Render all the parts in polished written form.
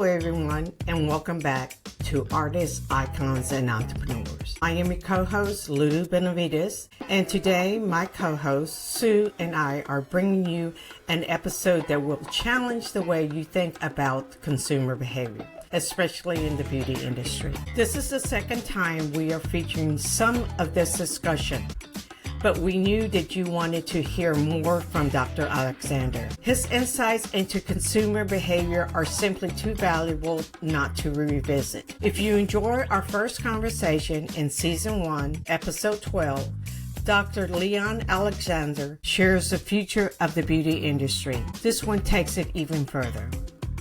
Hello everyone, and welcome back to Artists, Icons, and Entrepreneurs. I am your co-host, Lulu Benavidez, and today my co-host, Sue, and I are bringing you an episode that will challenge the way you think about consumer behavior, especially in the beauty industry. This is the second time we are featuring some of this discussion, but we knew that you wanted to hear more from Dr. Alexander. His insights into consumer behavior are simply too valuable not to revisit. If you enjoyed our first conversation in Season 1, Episode 12, Dr. Leon Alexander shares the future of the beauty industry. This one takes it even further.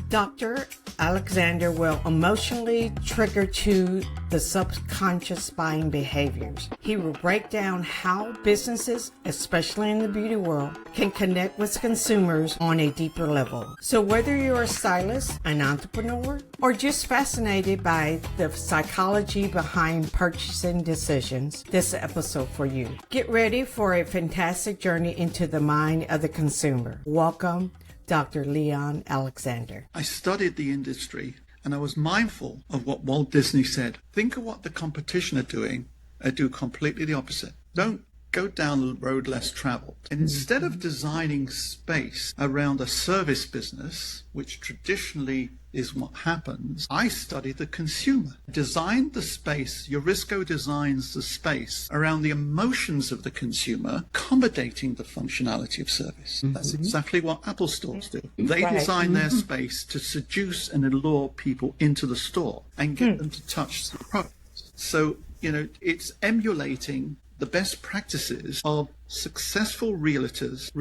Dr. Alexander will emotionally trigger to the subconscious buying behaviors. He will break down how businesses, especially in the beauty world, can connect with consumers on a deeper level. So whether you're a stylist, an entrepreneur, or just fascinated by the psychology behind purchasing decisions, this is the episode for you. Get ready for a fantastic journey into the mind of the consumer. Welcome, Dr. Leon Alexander. I studied the industry and I was mindful of what Walt Disney said. Think of what the competition are doing. I do completely the opposite. Don't go down the road less traveled. And instead of designing space around a service business, which traditionally is what happens, I studied the consumer. Designed the space, Eurisco designs the space around the emotions of the consumer, accommodating the functionality of service. That's exactly what Apple stores do. They design their space to seduce and allure people into the store and get them to touch the product. So, it's emulating the best practices of successful retailers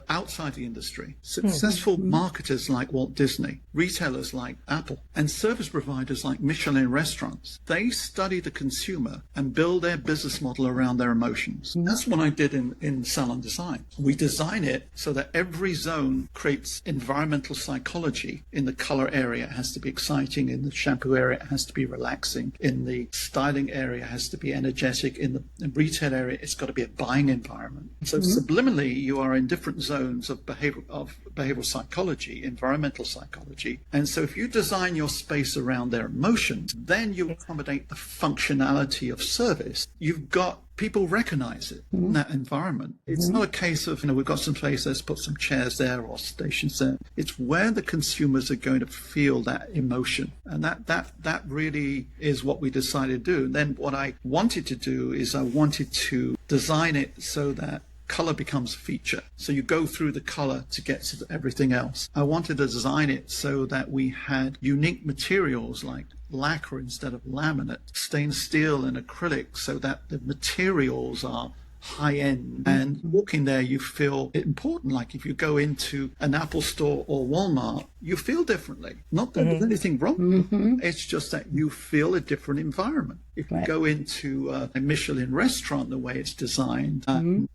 outside the industry, successful marketers like Walt Disney, retailers like Apple, and service providers like Michelin restaurants. They study the consumer and build their business model around their emotions. That's what I did in salon design. We design it so that every zone creates environmental psychology. In the color area, it has to be exciting. In the shampoo area, it has to be relaxing. In the styling area, it has to be energetic. In the retail area, it's got to be a buying environment. So subliminally, you are in different zones of behavioral psychology, environmental psychology. And so if you design your space around their emotions, then you accommodate the functionality of service. You've got people recognize it in that environment. It's not a case of, we've got some space, let's put some chairs there or stations there. It's where the consumers are going to feel that emotion. And that really is what we decided to do. And then what I wanted to do is I wanted to design it so that color becomes a feature. So you go through the color to get to everything else. I wanted to design it so that we had unique materials like lacquer instead of laminate, stained steel and acrylic, so that the materials are high end. And walking there, you feel important. Like if you go into an Apple store or Walmart, you feel differently. Not that there's anything wrong. It's just that you feel a different environment. If you go into a Michelin restaurant, the way it's designed,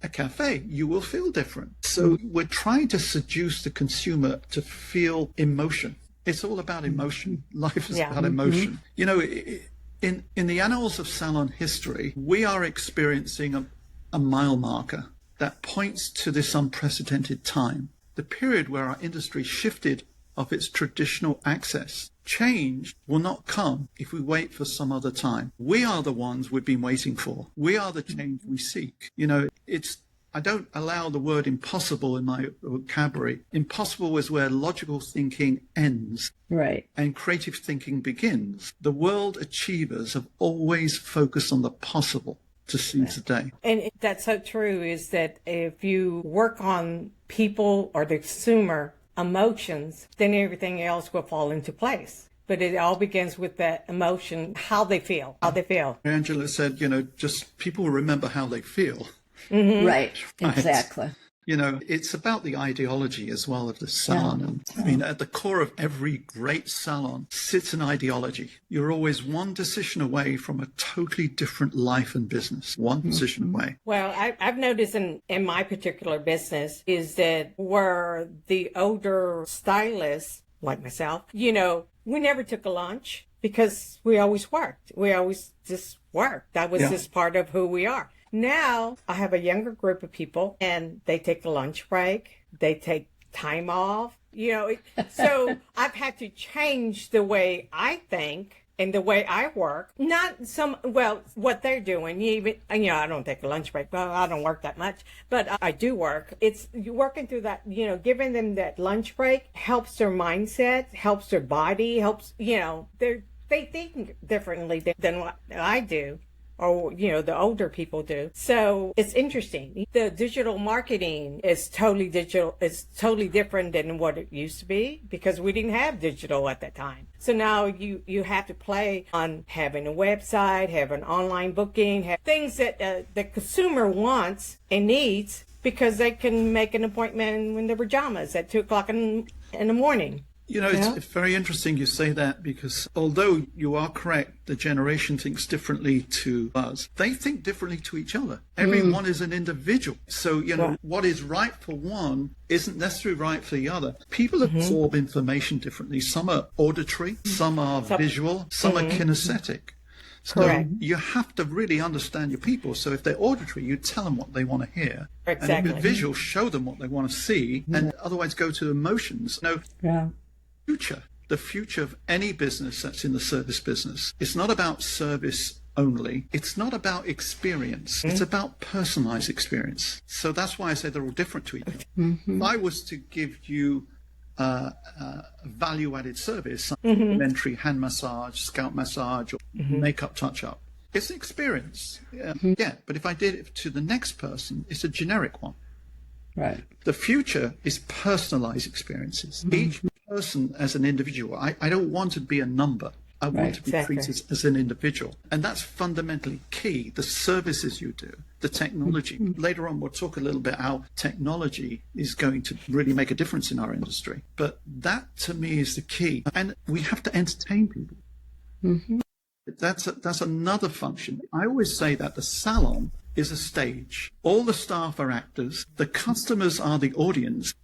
a cafe, you will feel different. So we're trying to seduce the consumer to feel emotion. It's all about emotion. Life is about emotion. In the annals of salon history, we are experiencing a mile marker that points to this unprecedented time, the period where our industry shifted of its traditional access. Change will not come if we wait for some other time. We are the ones we've been waiting for. We are the change we seek. I don't allow the word impossible in my vocabulary. Impossible is where logical thinking ends. Right. And creative thinking begins. The world achievers have always focused on the possible to seize the day. And that's so true, is that if you work on people or the consumer emotions, then everything else will fall into place. But it all begins with that emotion, how they feel. Angela said, just people remember how they feel. Right, exactly. It's about the ideology as well of the salon. And at the core of every great salon sits an ideology. You're always one decision away from a totally different life and business. One decision away. Well, I've noticed in my particular business is that where the older stylists, like myself, we never took a lunch because we always worked. We always just worked. That was just part of who we are. Now I have a younger group of people and they take a lunch break. They take time off, so I've had to change the way I think and the way I work. What they're doing, even, I don't take a lunch break. Well, I don't work that much, but I do work. It's working through that, giving them that lunch break helps their mindset, helps their body, helps, they think differently than what I do, or the older people do. So it's interesting. The digital marketing is totally digital. It's totally different than what it used to be, because we didn't have digital at that time. So now you have to play on having a website, having online booking, have things that the consumer wants and needs, because they can make an appointment in their pajamas at 2:00 in the morning. It's very interesting you say that, because although you are correct, the generation thinks differently to us, they think differently to each other. Everyone is an individual. So, what is right for one isn't necessarily right for the other. People absorb information differently. Some are auditory, some are visual, some are kinesthetic. So Correct. You have to really understand your people. So if they're auditory, you tell them what they want to hear. Exactly. And if they're visual, show them what they want to see, and otherwise go to emotions. The future of any business that's in the service business, it's not about service only. It's not about experience. It's about personalized experience. So that's why I say they're all different to each other. If I was to give you a value-added service, complimentary hand massage, scalp massage, or makeup touch-up, it's an experience. But if I did it to the next person, it's a generic one. Right. The future is personalized experiences. Each person as an individual. I don't want to be a number. I want to be treated as an individual. And that's fundamentally key. The services you do, the technology. Later on, we'll talk a little bit how technology is going to really make a difference in our industry. But that, to me, is the key. And we have to entertain people. That's another function. I always say that the salon is a stage. All the staff are actors. The customers are the audience.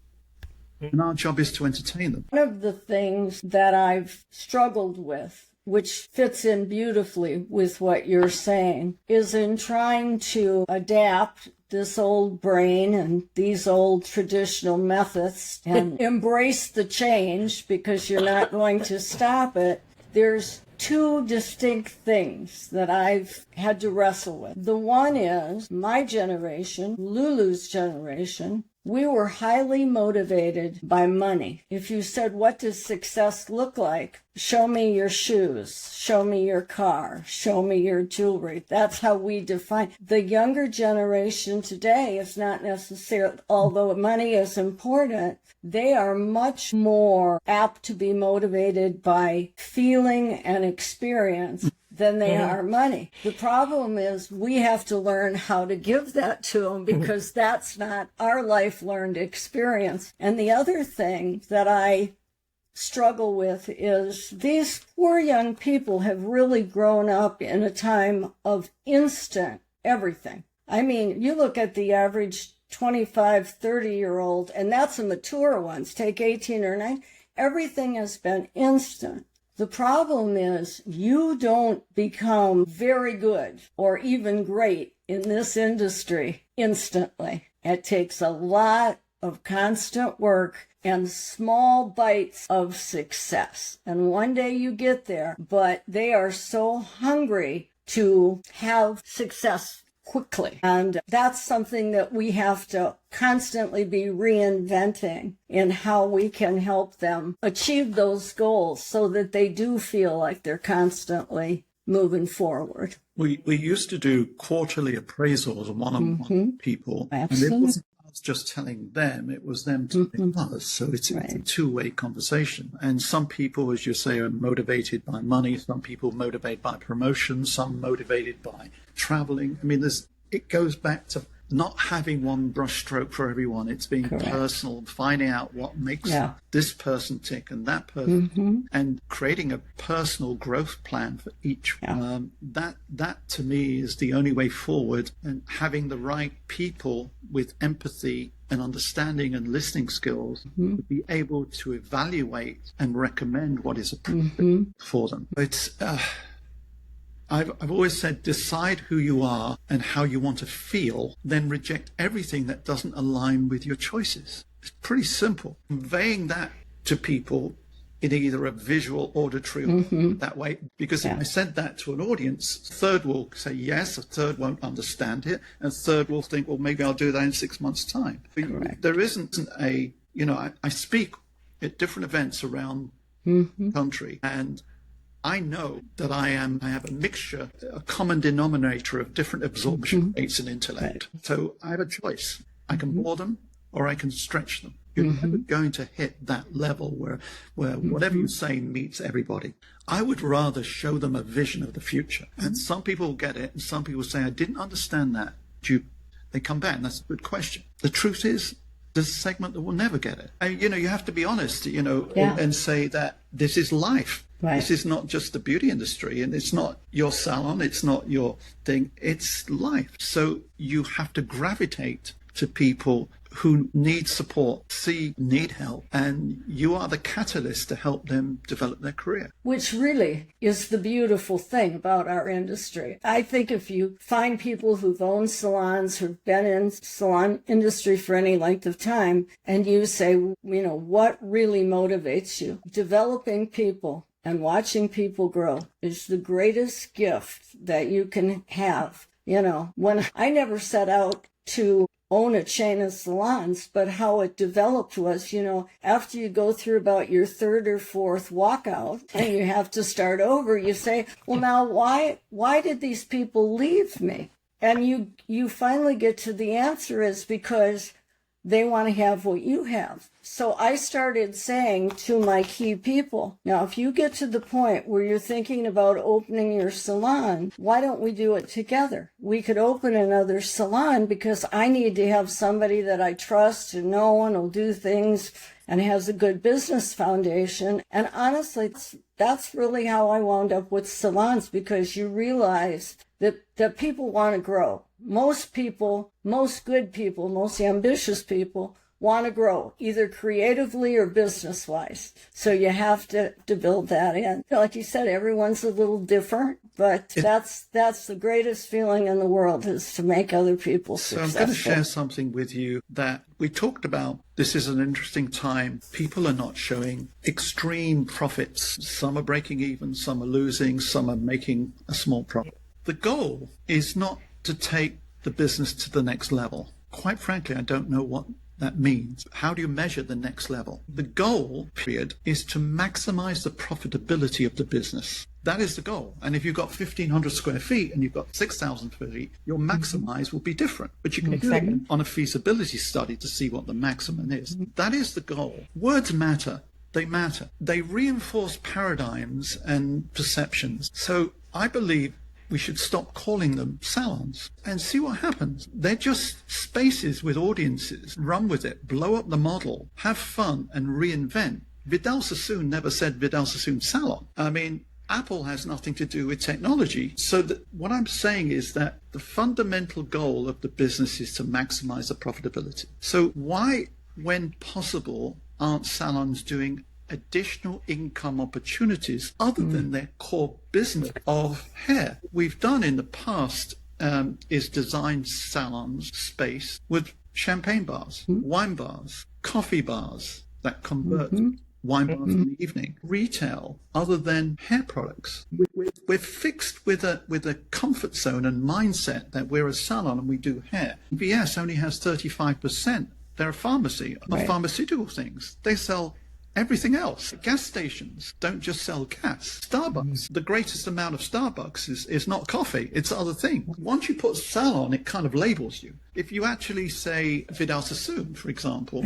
And our job is to entertain them. One of the things that I've struggled with, which fits in beautifully with what you're saying, is in trying to adapt this old brain and these old traditional methods and embrace the change, because you're not going to stop it. There's two distinct things that I've had to wrestle with. The one is my generation, Lulu's generation. We were highly motivated by money. If you said, what does success look like? Show me your shoes, show me your car, show me your jewelry. That's how we define. The younger generation today is not necessarily, although money is important, they are much more apt to be motivated by feeling and experience than they are money. The problem is we have to learn how to give that to them, because that's not our life learned experience. And the other thing that I struggle with is these poor young people have really grown up in a time of instant everything. I mean, you look at the average 25, 30-year-old, and that's the mature ones, take 18 or 9, everything has been instant. The problem is you don't become very good or even great in this industry instantly. It takes a lot of constant work and small bites of success. And one day you get there, but they are so hungry to have success quickly. And that's something that we have to constantly be reinventing in how we can help them achieve those goals so that they do feel like they're constantly moving forward. We used to do quarterly appraisals one-on-one people. Absolutely. And it wasn't us just telling them, it was them telling us. So it's a two-way conversation. And some people, as you say, are motivated by money. Some people motivated by promotion. Some motivated by traveling. I mean, it goes back to not having one brushstroke for everyone. It's being personal, finding out what makes this person tick and that person, and creating a personal growth plan for each. That to me is the only way forward, and having the right people with empathy and understanding and listening skills to be able to evaluate and recommend what is appropriate for them. It's I've always said, decide who you are and how you want to feel, then reject everything that doesn't align with your choices. It's pretty simple. Conveying that to people in either a visual, auditory, or that way. Because if I said that to an audience, a third will say yes, a third won't understand it, and a third will think, well, maybe I'll do that in 6 months' time. Correct. There isn't I speak at different events around the country, and I know that I have a mixture, a common denominator of different absorption rates and intellect. Right. So I have a choice. I can bore them or I can stretch them. You're never going to hit that level where whatever you say meets everybody. I would rather show them a vision of the future. And some people will get it, and some people say, I didn't understand that. They come back, and that's a good question. The truth is, there's a segment that will never get it. And, you have to be honest, and say that this is life. Right. This is not just the beauty industry, and it's not your salon, it's not your thing, it's life. So you have to gravitate to people who need support, need help, and you are the catalyst to help them develop their career. Which really is the beautiful thing about our industry. I think if you find people who've owned salons, who've been in salon industry for any length of time, and you say, what really motivates you? Developing people and watching people grow is the greatest gift that you can have. When I never set out to own a chain of salons, but how it developed was, after you go through about your third or fourth walkout and you have to start over, you say, well, now why did these people leave me? And you finally get to the answer is because they want to have what you have. So I started saying to my key people, now, if you get to the point where you're thinking about opening your salon, why don't we do it together? We could open another salon because I need to have somebody that I trust and know and will do things and has a good business foundation. And honestly, that's really how I wound up with salons, because you realize that people want to grow. Most people, most good people, most ambitious people want to grow, either creatively or business-wise. So you have to build that in. Like you said, everyone's a little different, but that's the greatest feeling in the world, is to make other people successful. So I'm going to share something with you that we talked about. This is an interesting time. People are not showing extreme profits. Some are breaking even, some are losing, some are making a small profit. The goal is not to take the business to the next level. Quite frankly, I don't know what that means. How do you measure the next level? The goal, period, is to maximize the profitability of the business. That is the goal. And if you've got 1,500 square feet and you've got 6,000 feet, your maximize will be different. But you can do it on a feasibility study to see what the maximum is. That is the goal. Words matter. They matter. They reinforce paradigms and perceptions. So I believe we should stop calling them salons and see what happens. They're just spaces with audiences. Run with it, blow up the model, have fun, and reinvent. Vidal Sassoon never said Vidal Sassoon salon. I mean, Apple has nothing to do with technology. So what I'm saying is that the fundamental goal of the business is to maximize the profitability. So why, when possible, aren't salons doing additional income opportunities other than their core business of hair? We've done in the past is design salons space with champagne bars, wine bars, coffee bars that convert wine bars in the evening, retail other than hair products. We're fixed with a comfort zone and mindset that we're a salon and we do hair. VS only has 35%. They're a pharmacy of pharmaceutical things. They sell everything else. Gas stations don't just sell gas. Starbucks, the greatest amount of Starbucks is not coffee, it's other things. Once you put salon, it kind of labels you. If you actually say Vidal Sassoon, for example,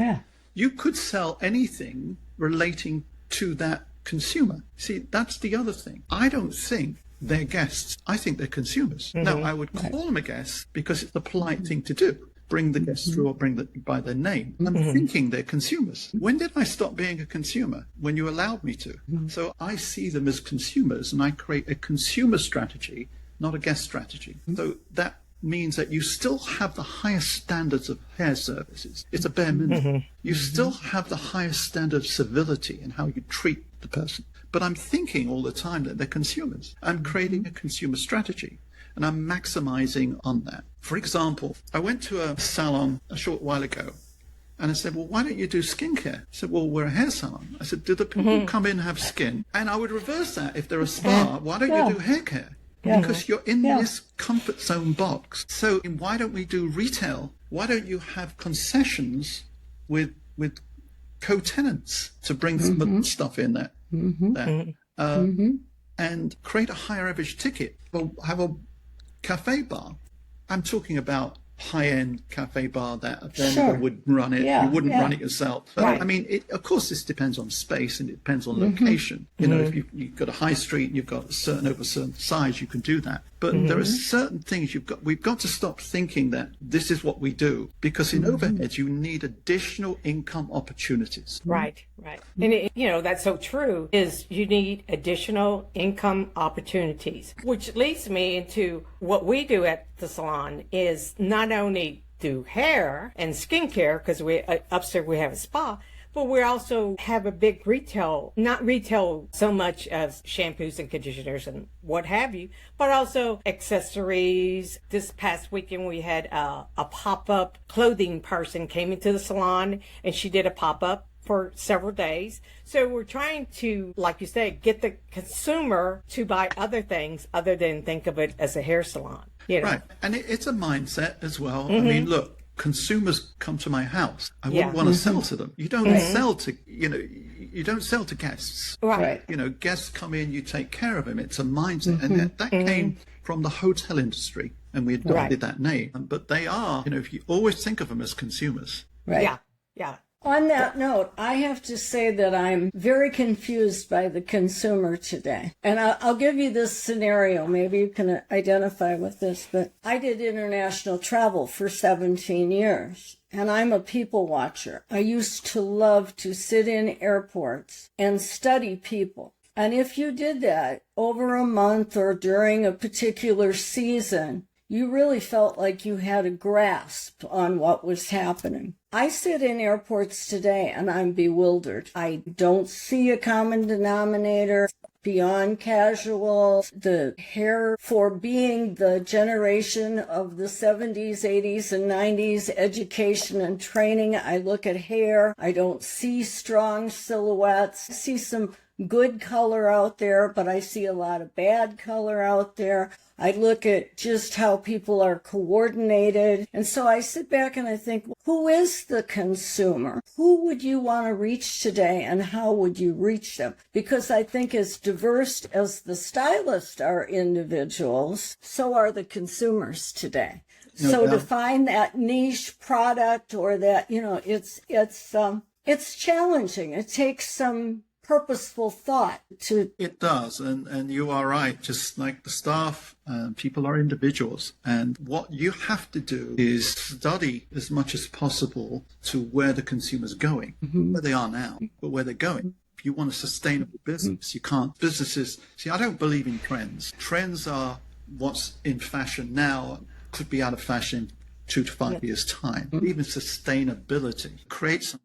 you could sell anything relating to that consumer. See, that's the other thing. I don't think they're guests. I think they're consumers. Now, I would call them a guest because it's the polite thing to do. Bring the guests through or bring them by their name. I'm thinking they're consumers. When did I stop being a consumer? When you allowed me to. So I see them as consumers, and I create a consumer strategy, not a guest strategy. So that means that you still have the highest standards of hair services. It's a bare minimum. You still have the highest standard of civility in how you treat the person. But I'm thinking all the time that they're consumers. I'm creating a consumer strategy, and I'm maximizing on that. For example, I went to a salon a short while ago, And I said, well, why don't you do skincare? I said, well, we're a hair salon. I said, do the people who come in have skin? And I would reverse that. If they're a spa, why don't you do hair care? Because you're in this comfort zone box. So why don't we do retail? Why don't you have concessions with co-tenants to bring some of the stuff in there? And create a higher average ticket, or have a cafe bar. I'm talking about high-end cafe bar that a vendor would run it. You wouldn't run it yourself. But, I mean, of course, this depends on space and it depends on location. You know, if you've got a high street and you've got a certain size, you can do that. But there are certain things we've got to stop thinking that this is what we do, because in overheads, you need additional income opportunities. Right. And, that's so true, is you need additional income opportunities, which leads me into what we do at the salon is not only do hair and skincare, because we upstairs we have a spa, but we also have a big retail, not retail so much as shampoos and conditioners and what have you, but also accessories. This past weekend we had a pop-up clothing person came into the salon and she did a pop-up for several days. So we're trying to, like you said, get the consumer to buy other things other than think of it as a hair salon. Right. And it's a mindset as well. I mean, look, consumers come to my house. I wouldn't want to sell to them. You don't sell to, you don't sell to guests. Right. Guests come in, you take care of them. It's a mindset. And that came from the hotel industry, and we adopted that name. But they are, if you always think of them as consumers. Right. Yeah. On that note, I have to say that I'm very confused by the consumer today. And I'll give you this scenario. Maybe you can identify with this, but I did international travel for 17 years. And I'm a people watcher. I used to love to sit in airports and study people. And if you did that over a month or during a particular season, you really felt like you had a grasp on what was happening. I sit in airports today and I'm bewildered. I don't see a common denominator beyond casual. The hair, for being the generation of the 70s, 80s, and 90s education and training, I look at hair. I don't see strong silhouettes. I see some good color out there, but I see a lot of bad color out there. I look at just how people are coordinated. And so I sit back and I think, who is the consumer? Who would you want to reach today and how would you reach them? Because I think as diverse as the stylists are individuals, so are the consumers today. So to find that niche product or that, it's challenging. It takes some purposeful thought to. It does, and you are right. Just like the staff, people are individuals, and what you have to do is study as much as possible to where the consumer's going, where they are now, but where they're going. If you want a sustainable business, you can't. Businesses, I don't believe in trends. Trends are what's in fashion now, could be out of fashion 2 to 5 years' time. Even sustainability creates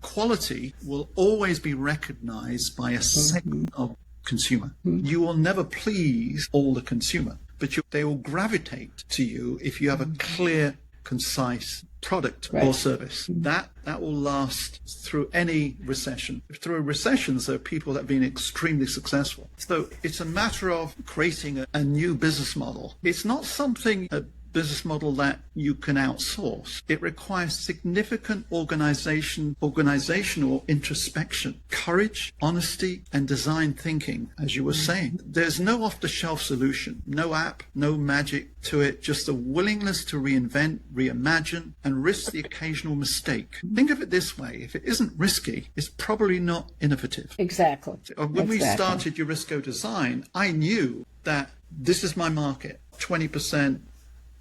quality will always be recognized by a segment of consumer. You will never please all the consumer, but they will gravitate to you if you have a clear, concise product or service. That will last through any recession. Through recessions, there are people that have been extremely successful. So it's a matter of creating a new business model. It's not something business model that you can outsource. It requires significant organizational introspection, courage, honesty, and design thinking, as you were saying. There's no off-the-shelf solution, no app, no magic to it, just a willingness to reinvent, reimagine, and risk the occasional mistake. Think of it this way. If it isn't risky, it's probably not innovative. Exactly. When we started Eurisco Design, I knew that this is my market, 20%,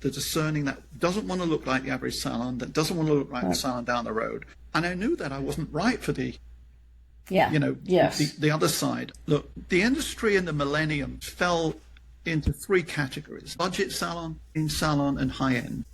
the discerning that doesn't want to look like the average salon, that doesn't want to look like the salon down the road. And I knew that I wasn't right for the other side. Look, the industry in the millennium fell into 3 categories: budget salon, in salon, and high-end,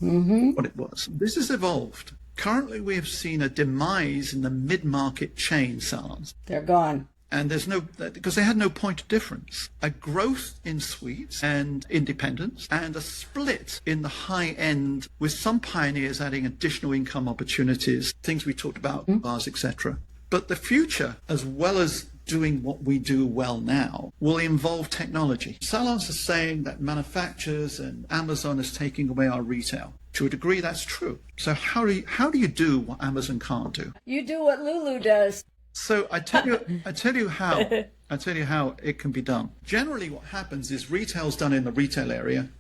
what it was. This has evolved. Currently, we have seen a demise in the mid-market chain salons. They're gone. And there's no, because they had no point of difference. A growth in suites and independence, and a split in the high end, with some pioneers adding additional income opportunities, things we talked about, bars, etc. But the future, as well as doing what we do well now, will involve technology. Salons are saying that manufacturers and Amazon is taking away our retail. To a degree, that's true. So how do you do what Amazon can't do? You do what Lulu does. So I tell you how it can be done. Generally, what happens is retail's done in the retail area,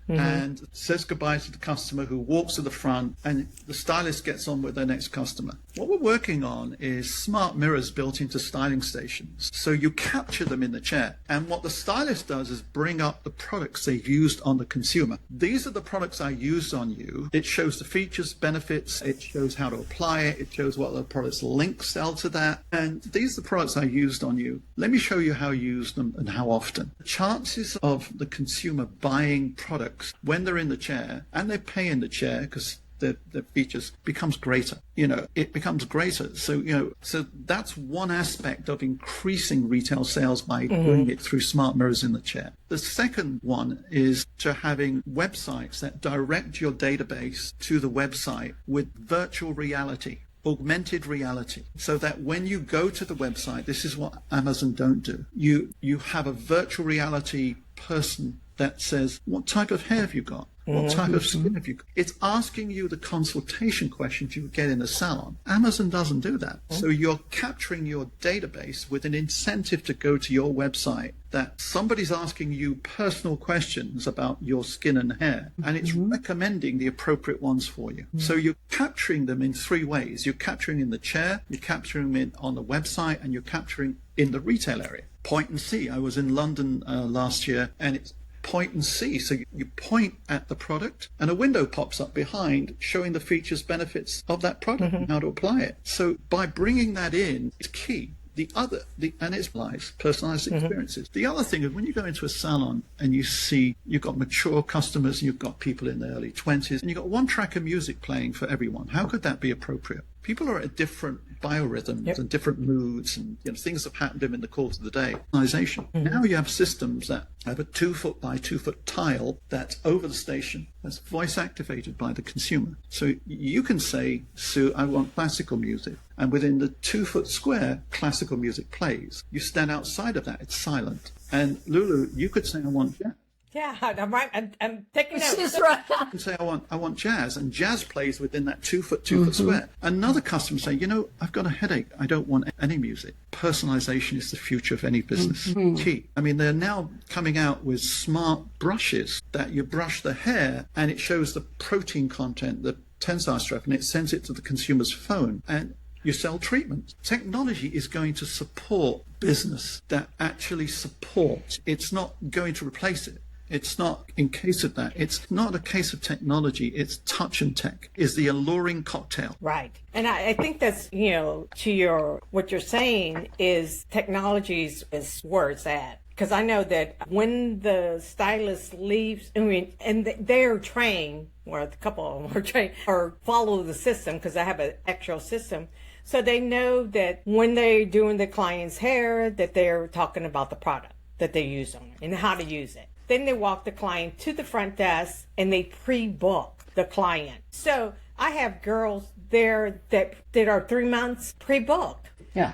and says goodbye to the customer, who walks to the front, and the stylist gets on with their next customer. What we're working on is smart mirrors built into styling stations. So you capture them in the chair, and what the stylist does is bring up the products they've used on the consumer. These are the products I used on you. It shows the features, benefits, it shows how to apply it, it shows what the product's links sell to that, and these are the products I used on you. Let me show you how you use them and how often. The chances of the consumer buying products when they're in the chair, and they pay in the chair because the features, becomes greater. It becomes greater. So that's one aspect of increasing retail sales by doing it through smart mirrors in the chair. The second one is to having websites that direct your database to the website with virtual reality, augmented reality, so that when you go to the website, this is what Amazon don't do. You have a virtual reality person that says, what type of hair have you got? What type of skin have you got? It's asking you the consultation questions you would get in a salon. Amazon doesn't do that. So you're capturing your database with an incentive to go to your website, that somebody's asking you personal questions about your skin and hair, and it's recommending the appropriate ones for you. So you're capturing them in three ways. You're capturing in the chair, you're capturing them on the website, and you're capturing in the retail area. Point and see. I was in London last year, and it's point and see. So you point at the product, and a window pops up behind showing the features, benefits of that product and how to apply it. So by bringing that in, it's key. And it's personalized experiences. The other thing is, when you go into a salon and you see you've got mature customers and you've got people in their early 20s, and you've got one track of music playing for everyone, how could that be appropriate? People are at different biorhythms and different moods, and things have happened to them in the course of the day. Now you have systems that have a 2 foot by 2 foot tile that's over the station, that's voice activated by the consumer. So you can say, Sue, I want classical music. And within the 2 foot square, classical music plays. You stand outside of that, it's silent. And Lulu, you could say, I want jazz. Yeah, I'm right. I'm taking notes. She's right. You can say, I want jazz, and jazz plays within that 2 foot square. Another customer say, I've got a headache. I don't want any music. Personalization is the future of any business. Key. I mean, they're now coming out with smart brushes that you brush the hair, and it shows the protein content, the tensile strength, and it sends it to the consumer's phone. And you sell treatment. Technology is going to support business that actually supports. It's not going to replace it. It's not in case of that. It's not a case of technology. It's touch and tech is the alluring cocktail. Right. And I think that's, to what you're saying is technology is where it's at. Because I know that when the stylist leaves, and they're trained, or a couple of them are trained, or follow the system, because I have an actual system. So they know that when they're doing the client's hair, that they're talking about the product that they use on it and how to use it. Then they walk the client to the front desk and they pre-book the client. So I have girls there that are 3 months pre-booked. Yeah.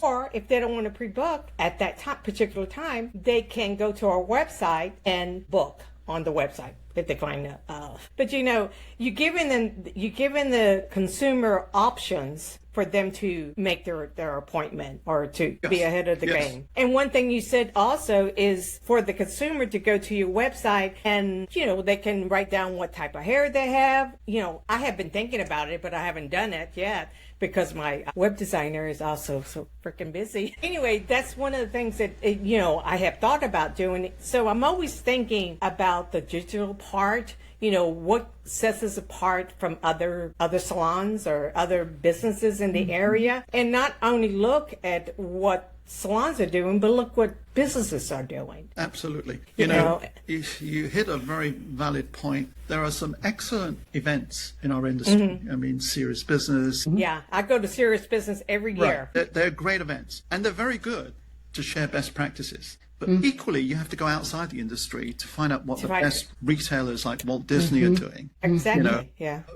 Or if they don't want to pre-book at that particular time, they can go to our website and book on the website that they find of. But you're giving the consumer options for them to make their appointment or to be ahead of the game. And one thing you said also is for the consumer to go to your website and, they can write down what type of hair they have. I have been thinking about it, but I haven't done it yet because my web designer is also so freaking busy. Anyway, that's one of the things that, I have thought about doing. So I'm always thinking about the digital part. What sets us apart from other salons or other businesses in the area, and not only look at what salons are doing, but look what businesses are doing. Absolutely. You know, you hit a very valid point. There are some excellent events in our industry. I mean, Serious Business. Yeah, I go to Serious Business every year. Right. They're great events, and they're very good to share best practices. But equally, you have to go outside the industry to find out what the best retailers like Walt Disney are doing. Exactly,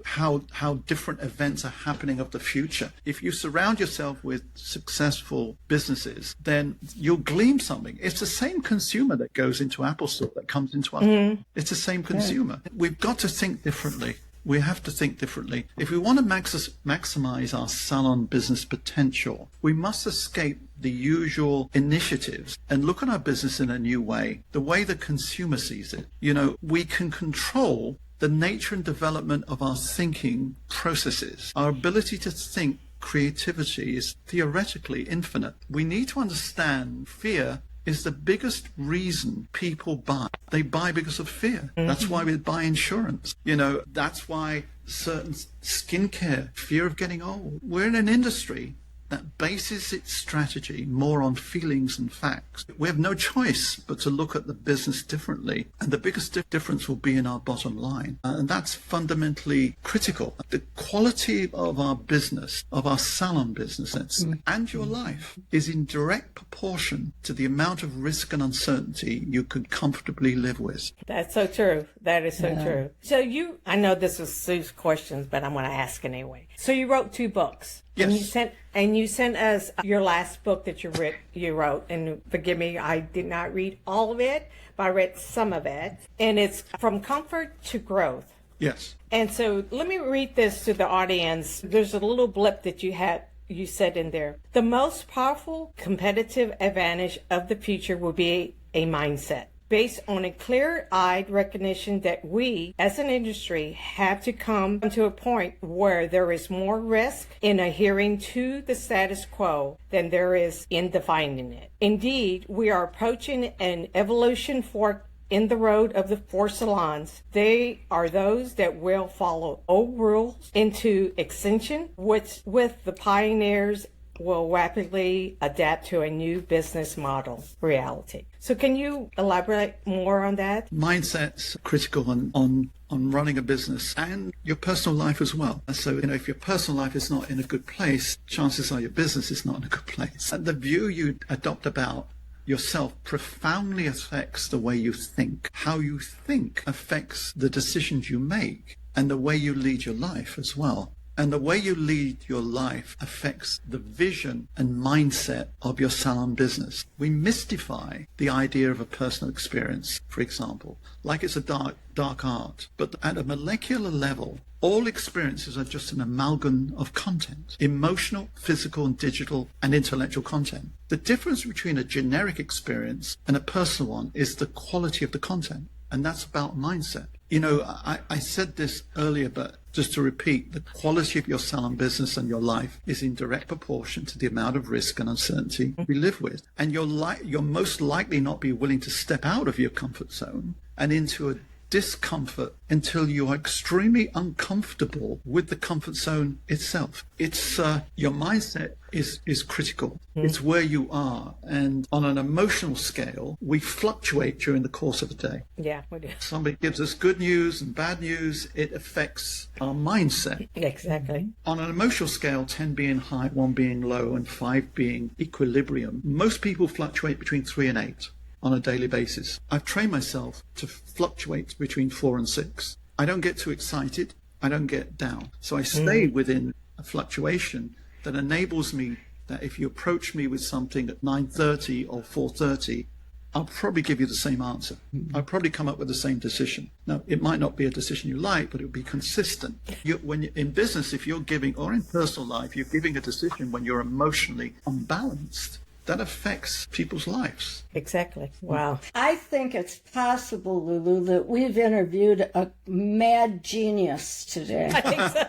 How different events are happening of the future. If you surround yourself with successful businesses, then you'll glean something. It's the same consumer that goes into Apple Store that comes into our It's the same consumer. We've got to think differently. We have to think differently. If we want to maximize our salon business potential, we must escape the usual initiatives and look at our business in a new way, the way the consumer sees it. You know, we can control the nature and development of our thinking processes. Our ability to think, creativity is theoretically infinite. We need to understand fear is the biggest reason people buy. They buy because of fear. That's why we buy insurance. You know, that's why certain skincare, fear of getting old. We're in an industry that bases its strategy more on feelings and facts. We have no choice but to look at the business differently, and the biggest difference will be in our bottom line. And that's fundamentally critical. The quality of our business, of our salon business, and your life is in direct proportion to the amount of risk and uncertainty you could comfortably live with. That's so true. That is so true. So I know this was Sue's questions, but I'm going to ask anyway. So you wrote 2 books. Yes. And you sent us your last book that you wrote, and forgive me, I did not read all of it, but I read some of it, and it's From Comfort to Growth. Yes. And so let me read this to the audience. There's a little blip that you said in there. The most powerful competitive advantage of the future will be a mindset based on a clear-eyed recognition that we, as an industry, have to come to a point where there is more risk in adhering to the status quo than there is in defining it. Indeed, we are approaching an evolution fork in the road of the 4 salons. They are those that will follow old rules into extinction, which with the pioneers will rapidly adapt to a new business model reality. So can you elaborate more on that? Mindset's critical on running a business and your personal life as well. So, if your personal life is not in a good place, chances are your business is not in a good place. And the view you adopt about yourself profoundly affects the way you think. How you think affects the decisions you make and the way you lead your life as well. And the way you lead your life affects the vision and mindset of your salon business. We mystify the idea of a personal experience, for example, like it's a dark art. But at a molecular level, all experiences are just an amalgam of content, emotional, physical, and digital, and intellectual content. The difference between a generic experience and a personal one is the quality of the content. And that's about mindset. I said this earlier, but just to repeat, the quality of your salon business and your life is in direct proportion to the amount of risk and uncertainty we live with. And you'll most likely not be willing to step out of your comfort zone and into a discomfort until you are extremely uncomfortable with the comfort zone itself. It's your mindset is critical. It's where you are, and on an emotional scale, we fluctuate during the course of a day. Yeah, we do. Somebody gives us good news and bad news. It affects our mindset. Exactly. On an emotional scale, 10 being high, 1 being low, and 5 being equilibrium, most people fluctuate between 3 and 8. On a daily basis. I've trained myself to fluctuate between 4 and 6. I don't get too excited. I don't get down. So I stay within a fluctuation that enables me that if you approach me with something at 9:30 or 4:30, I'll probably give you the same answer. I'll probably come up with the same decision. Now, it might not be a decision you like, but it will be consistent. When you're in business, if you're giving, or in personal life, you're giving a decision when you're emotionally unbalanced, that affects people's lives. Exactly. Wow. I think it's possible, Lulu, that we've interviewed a mad genius today. I think so.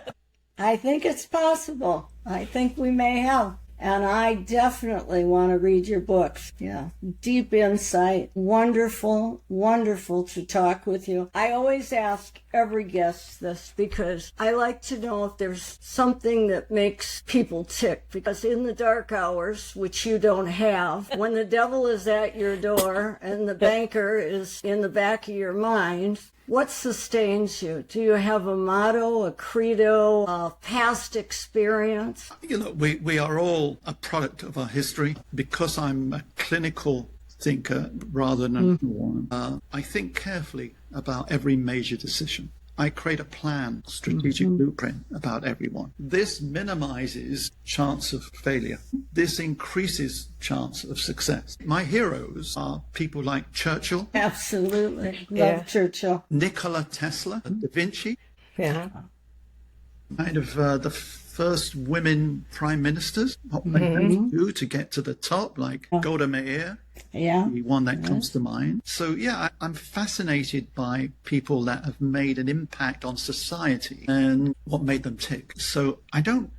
I think it's possible. I think we may have. And I definitely want to read your books. Yeah. Deep insight. Wonderful, wonderful to talk with you. I always ask every guest this because I like to know if there's something that makes people tick. Because in the dark hours, which you don't have, when the devil is at your door and the banker is in the back of your mind, what sustains you? Do you have a motto, a credo, a past experience? You know, we are all a product of our history. Because I'm a clinical thinker rather than one, I think carefully about every major decision. I create a plan, strategic blueprint about everyone. This minimizes chance of failure. This increases chance of success. My heroes are people like Churchill. Absolutely. Love Churchill. Nikola Tesla, Da Vinci. Yeah. Kind of the first women prime ministers. What they do to get to the top, like Golda Meir. Yeah. The one that comes to mind. So, yeah, I'm fascinated by people that have made an impact on society and what made them tick. So I don't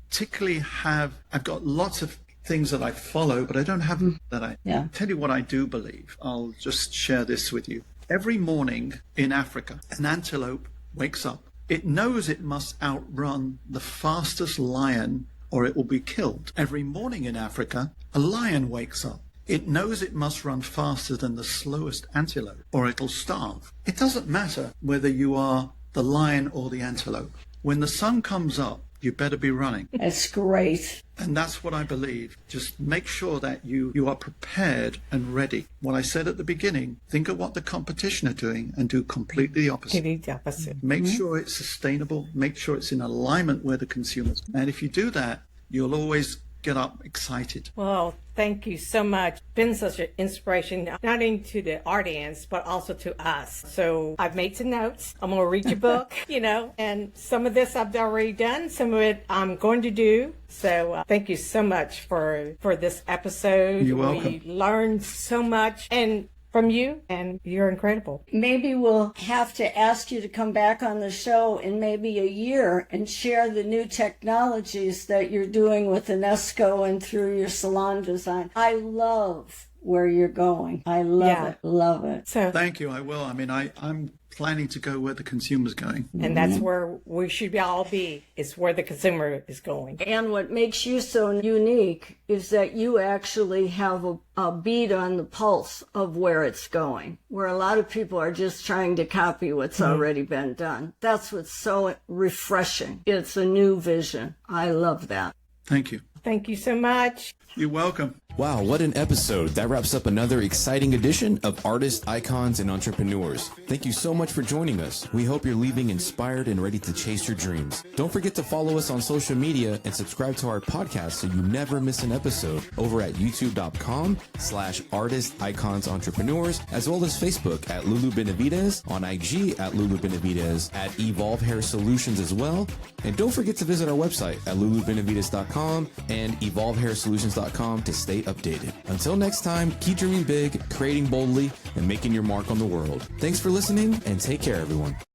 particularly I've got lots of things that I follow, but I don't have that I'll tell you what I do believe. I'll just share this with you. Every morning in Africa, an antelope wakes up. It knows it must outrun the fastest lion or it will be killed. Every morning in Africa, a lion wakes up. It knows it must run faster than the slowest antelope or it'll starve. It doesn't matter whether you are the lion or the antelope. When the sun comes up, you better be running. That's great. And that's what I believe. Just make sure that you are prepared and ready. What I said at the beginning, think of what the competition are doing and do completely the opposite. Make sure it's sustainable. Make sure it's in alignment with the consumers. And if you do that, you'll always get up excited. Well, thank you so much. Been such an inspiration, not only to the audience, but also to us. So I've made some notes. I'm going to read your book, and some of this I've already done. Some of it I'm going to do. So thank you so much for this episode. You're welcome. We learned so much from you, and you're incredible. Maybe we'll have to ask you to come back on the show in maybe a year and share the new technologies that you're doing with UNESCO and through your salon design. I love where you're going. I love it. So thank you. I will. I mean, I'm planning to go where the consumer's going. And that's where we should all be, is where the consumer is going. And what makes you so unique is that you actually have a beat on the pulse of where it's going, where a lot of people are just trying to copy what's already been done. That's what's so refreshing. It's a new vision. I love that. Thank you. Thank you so much. You're welcome. Wow, what an episode. That wraps up another exciting edition of Artists, Icons, and Entrepreneurs. Thank you so much for joining us. We hope you're leaving inspired and ready to chase your dreams. Don't forget to follow us on social media and subscribe to our podcast so you never miss an episode over at youtube.com/Artists, Icons, Entrepreneurs, as well as Facebook at Lulu Benavidez, on IG at Lulu Benavidez, at Evolve Hair Solutions as well. And don't forget to visit our website at lulubenavidez.com and evolvehairsolutions.com to stay updated. Until next time, keep dreaming big, creating boldly, and making your mark on the world. Thanks for listening, and take care, everyone.